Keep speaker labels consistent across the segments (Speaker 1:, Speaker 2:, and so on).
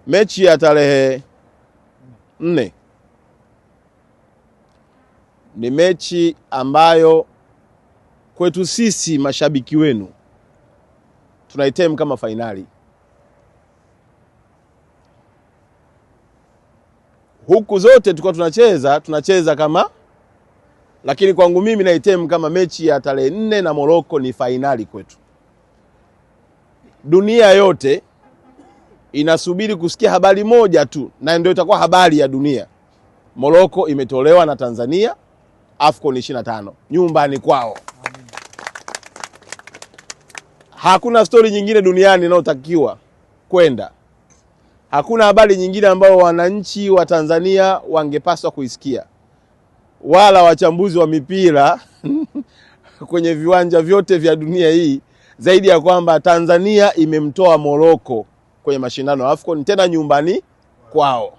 Speaker 1: Mechi ya tarehe 4 ni mechi ambayo kwetu sisi mashabiki wenu tunaitem kama fainali. Huku zote tulikuwa tunacheza kama, lakini kwangu mimi naitem kama mechi ya tarehe 4 na Morocco ni fainali kwetu. Dunia yote inasubiri kusikia habari moja tu, na ndio itakuwa habari ya dunia. Morocco imetolewa na Tanzania AFCON 25 nyumbani kwao. Hakuna story nyingine duniani inayotakiwa kwenda. Hakuna habari nyingine ambayo wananchi wa Tanzania wangepaswa kuisikia, wala wachambuzi wa mipira kwenye viwanja vyote vya dunia hii, zaidi ya kwamba Tanzania imemtoa Morocco kwenye mashindano ya AFCON, tena nyumbani kwao.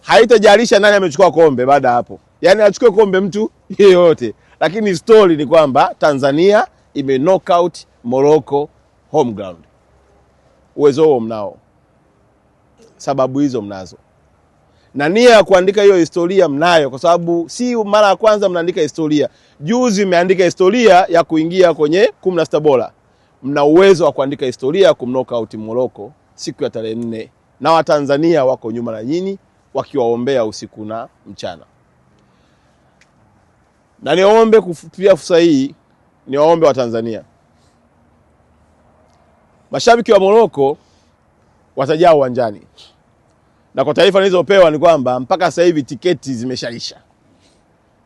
Speaker 1: Haitajalisha nani amechukua kombe baada hapo. Yaani achukue kombe mtu yeyote, lakini story ni kwamba Tanzania ime knock out Morocco home ground. Uwezo huo mnao, sababu hizo mnazo, na nia ya kuandika hiyo historia mnayo, kwa sababu si mara ya kwanza mnaandika historia. Juzi mmeandika historia ya kuingia kwenye 16 bora. Mna uwezo wa kuandika historia ya kumknock out Morocco siku ya tarehe 4, na Watanzania wako nyuma na nyinyi wakiwaombea usiku na mchana. Na niombe kupitia fursa hii, niwaombe wa Tanzania, mashabiki wa Morocco watajaa uwanjani. Na kwa taarifa nilizopewa ni kwamba mpaka sasa hivi tiketi zimeshaisha,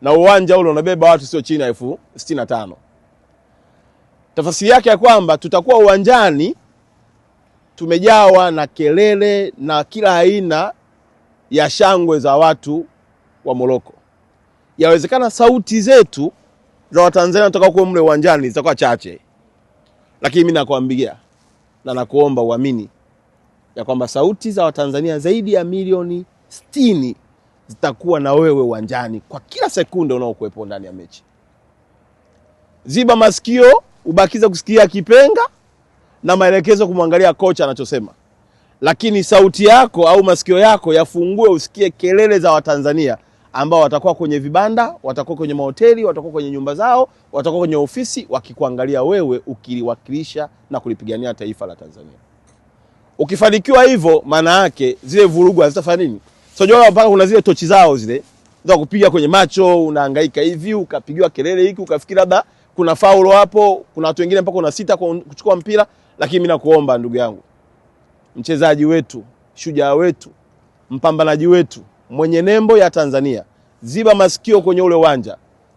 Speaker 1: na uwanja ule unabeba watu sio chini ya 65,000. Tafsiri yake ya kwamba tutakuwa uwanjani tumejawa na kelele na kila aina ya shangwe za watu wa Morocco. Yawezekana sauti zetu za Watanzania tutakao kuwa mle uwanjani zitakuwa chache, lakini mimi nakwambia na nakuomba uamini ya kwamba sauti za Watanzania zaidi ya milioni 60 zitakuwa na wewe uwanjani kwa kila sekunde unaokuwepo ndani ya mechi. Ziba masikio, ubakiza kusikia kipenga na maelekezo kumwangalia kocha anachosema, lakini sauti yako au masikio yako yafungue usikie kelele za Watanzania ambao watakuwa kwenye vibanda, watakuwa kwenye mahoteli, watakuwa kwenye nyumba zao, watakuwa kwenye ofisi wakikuangalia wewe ukiliwakilisha na kulipigania taifa la Tanzania. Ukifanikiwa hivyo, maana yake zile vurugu hazitafanya nini? Sio mpaka kuna zile tochi zao zile za kupiga kwenye macho, unahangaika hivi, ukapigiwa kelele hiki, ukafikiri labda kuna faulo hapo, kuna watu wengine mpaka unasita kuchukua mpira. Lakini mimi nakuomba ndugu yangu, mchezaji wetu, shujaa wetu, mpambanaji wetu, mwenye nembo ya Tanzania, ziba masikio kwenye ule uwanja,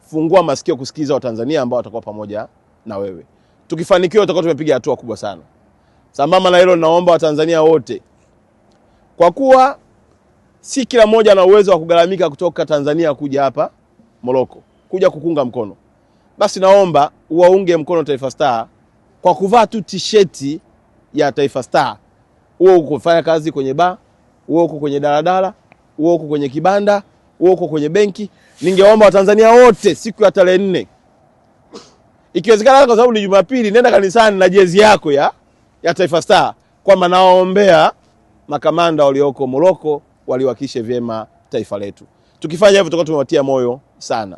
Speaker 1: fungua masikio kusikiza Watanzania ambao watakuwa pamoja na wewe. Tukifanikiwa tutakuwa tumepiga hatua kubwa sana. Sambamba na hilo, naomba Watanzania wote, kwa kuwa si kila mmoja ana uwezo wa kugaramika kutoka Tanzania kuja hapa Morocco kuja kukunga mkono, basi naomba uwaunge mkono Taifa Star kwa kuvaa tu t-shirt ya Taifa Star. Uwe uko kufanya kazi kwenye bar, uwe uko kwenye daladala, uwe uko kwenye kibanda, uwe uko kwenye benki. Ningeomba Watanzania wote siku ya tarehe 4, ikiwezekana kwa sababu ni Jumapili, nenda kanisani na jezi yako ya Taifa Star, kwamba nawaombea makamanda walioko Morocco waliwakilishe vyema taifa letu. Tukifanya hivyo tutakuwa tumewatia moyo sana.